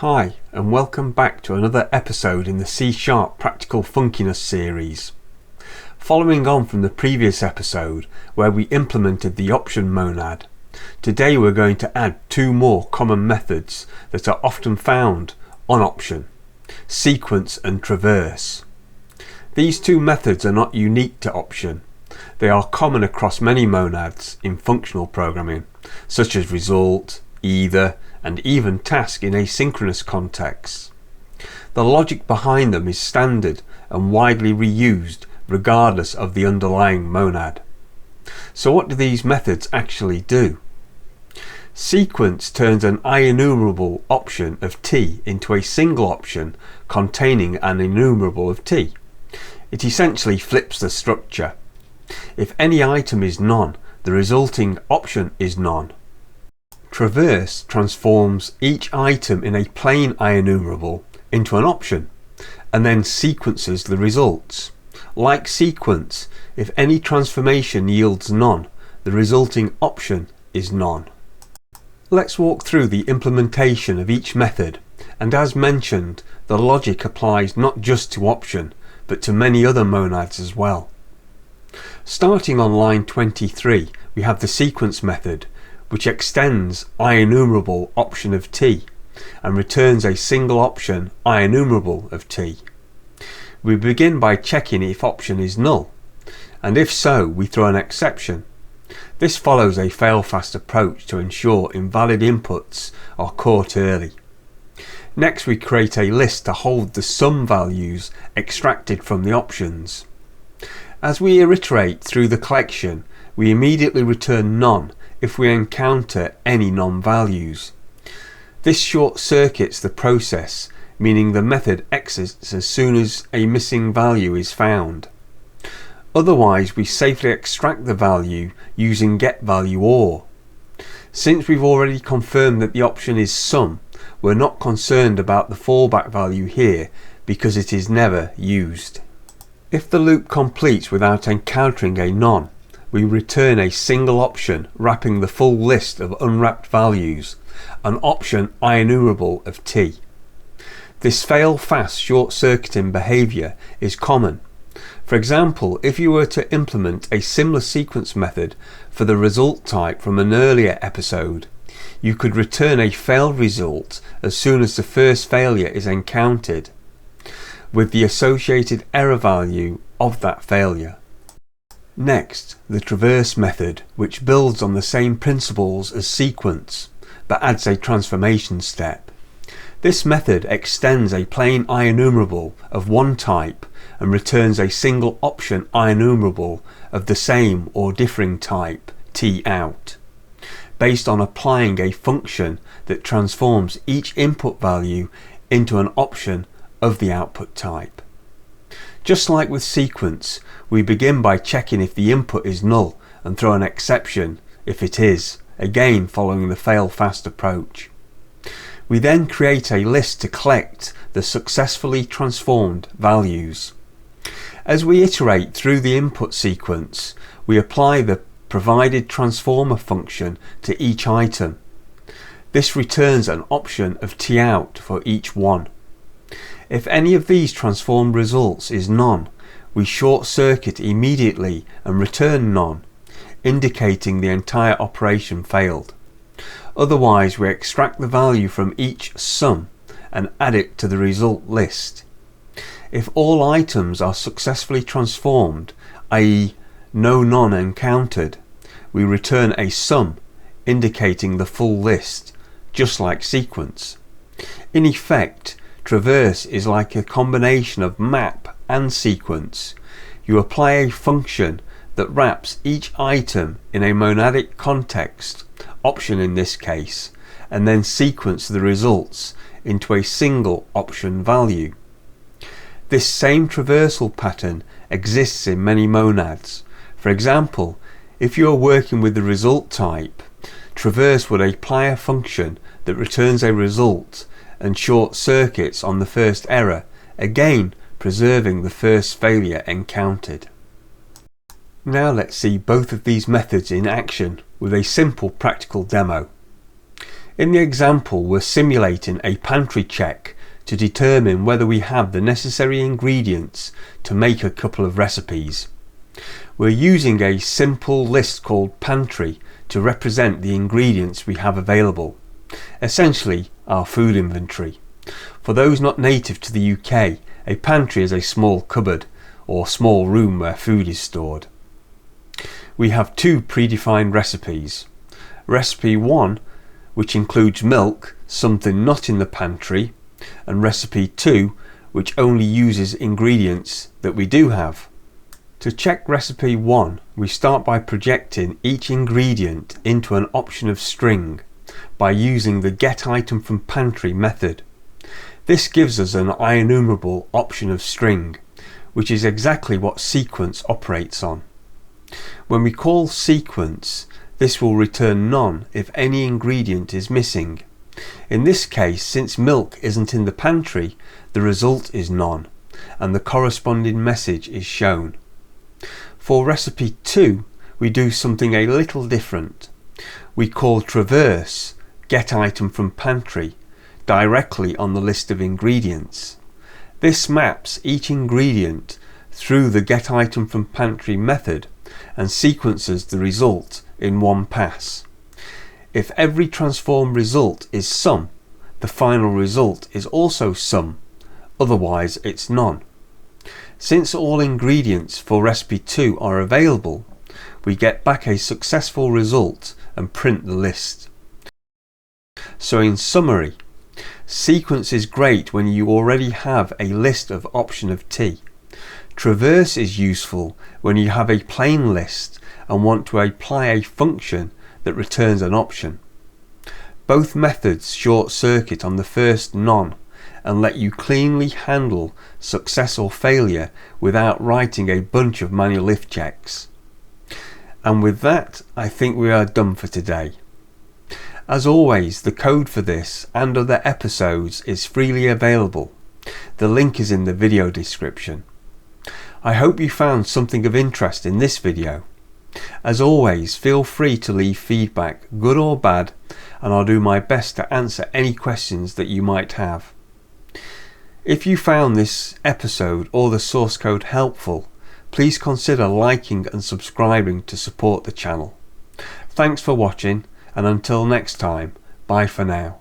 Hi, and welcome back to another episode in the C Practical Funciness series. Following on from the previous episode where we implemented the option monad, today we're going to add two more common methods that are often found on option: sequence and traverse. These two methods are not unique to option. They are common across many monads in functional programming, such as result, either, and even task in asynchronous contexts. The logic behind them is standard and widely reused regardless of the underlying monad. So what do these methods actually do? Sequence turns an IEnumerable option of t into a single option containing an enumerable of t. It essentially flips the structure. If any item is none, the resulting option is none. Traverse transforms each item in a plain IEnumerable into an option and then sequences the results. Like sequence, if any transformation yields none, the resulting option is none. Let's walk through the implementation of each method, and as mentioned, the logic applies not just to option, but to many other monads as well. Starting on line 23, we have the sequence method, which extends IEnumerable option of t and returns a single option IEnumerable of t. We begin by checking if option is null, and if so, we throw an exception. This follows a fail-fast approach to ensure invalid inputs are caught early. Next, we create a list to hold the sum values extracted from the options. As we iterate through the collection, we immediately return none if we encounter any non-values. This short-circuits the process, meaning the method exits as soon as a missing value is found. Otherwise, we safely extract the value using getValueOr. Since we've already confirmed that the option is sum, we're not concerned about the fallback value here because it is never used. If the loop completes without encountering a none, we return a single option wrapping the full list of unwrapped values, an option IEnumerable of t. This fail-fast short-circuiting behaviour is common. For example, if you were to implement a similar sequence method for the result type from an earlier episode, you could return a failed result as soon as the first failure is encountered, with the associated error value of that failure. Next, the traverse method, which builds on the same principles as sequence, but adds a transformation step. This method extends a plain IEnumerable of one type and returns a single option IEnumerable of the same or differing type, t-out, based on applying a function that transforms each input value into an option of the output type. Just like with sequence, we begin by checking if the input is null and throw an exception if it is, again following the fail-fast approach. We then create a list to collect the successfully transformed values. As we iterate through the input sequence, we apply the provided transformer function to each item. This returns an option of t-out for each one. If any of these transformed results is none, we short-circuit immediately and return none, indicating the entire operation failed. Otherwise, we extract the value from each sum and add it to the result list. If all items are successfully transformed, i.e. no none encountered, we return a sum, indicating the full list, just like sequence. In effect, traverse is like a combination of map and sequence. You apply a function that wraps each item in a monadic context, option in this case, and then sequence the results into a single option value. This same traversal pattern exists in many monads. For example, if you are working with the result type, traverse would apply a function that returns a result and short circuits on the first error, again preserving the first failure encountered. Now let's see both of these methods in action with a simple practical demo. In the example, we're simulating a pantry check to determine whether we have the necessary ingredients to make a couple of recipes. We're using a simple list called pantry to represent the ingredients we have available, essentially our food inventory. For those not native to the UK, a pantry is a small cupboard or small room where food is stored. We have two predefined recipes. Recipe 1, which includes milk, something not in the pantry, and recipe 2, which only uses ingredients that we do have. To check recipe 1, we start by projecting each ingredient into an option of string by using the getItemFromPantry method. This gives us an IEnumerable option of string, which is exactly what sequence operates on. When we call sequence, this will return none if any ingredient is missing. In this case, since milk isn't in the pantry, the result is none, and the corresponding message is shown. For recipe 2, we do something a little different. We call traverse getItemFromPantry directly on the list of ingredients. This maps each ingredient through the getItemFromPantry method and sequences the result in one pass. If every transform result is some, the final result is also some, otherwise it's none. Since all ingredients for recipe 2 are available, we get back a successful result and print the list. So in summary, sequence is great when you already have a list of option of tea. Traverse is useful when you have a plain list and want to apply a function that returns an option. Both methods short circuit on the first none and let you cleanly handle success or failure without writing a bunch of manual if checks. And with that, I think we are done for today. As always, the code for this and other episodes is freely available. The link is in the video description. I hope you found something of interest in this video. As always, feel free to leave feedback, good or bad, and I'll do my best to answer any questions that you might have. If you found this episode or the source code helpful, please consider liking and subscribing to support the channel. Thanks for watching, and until next time, bye for now.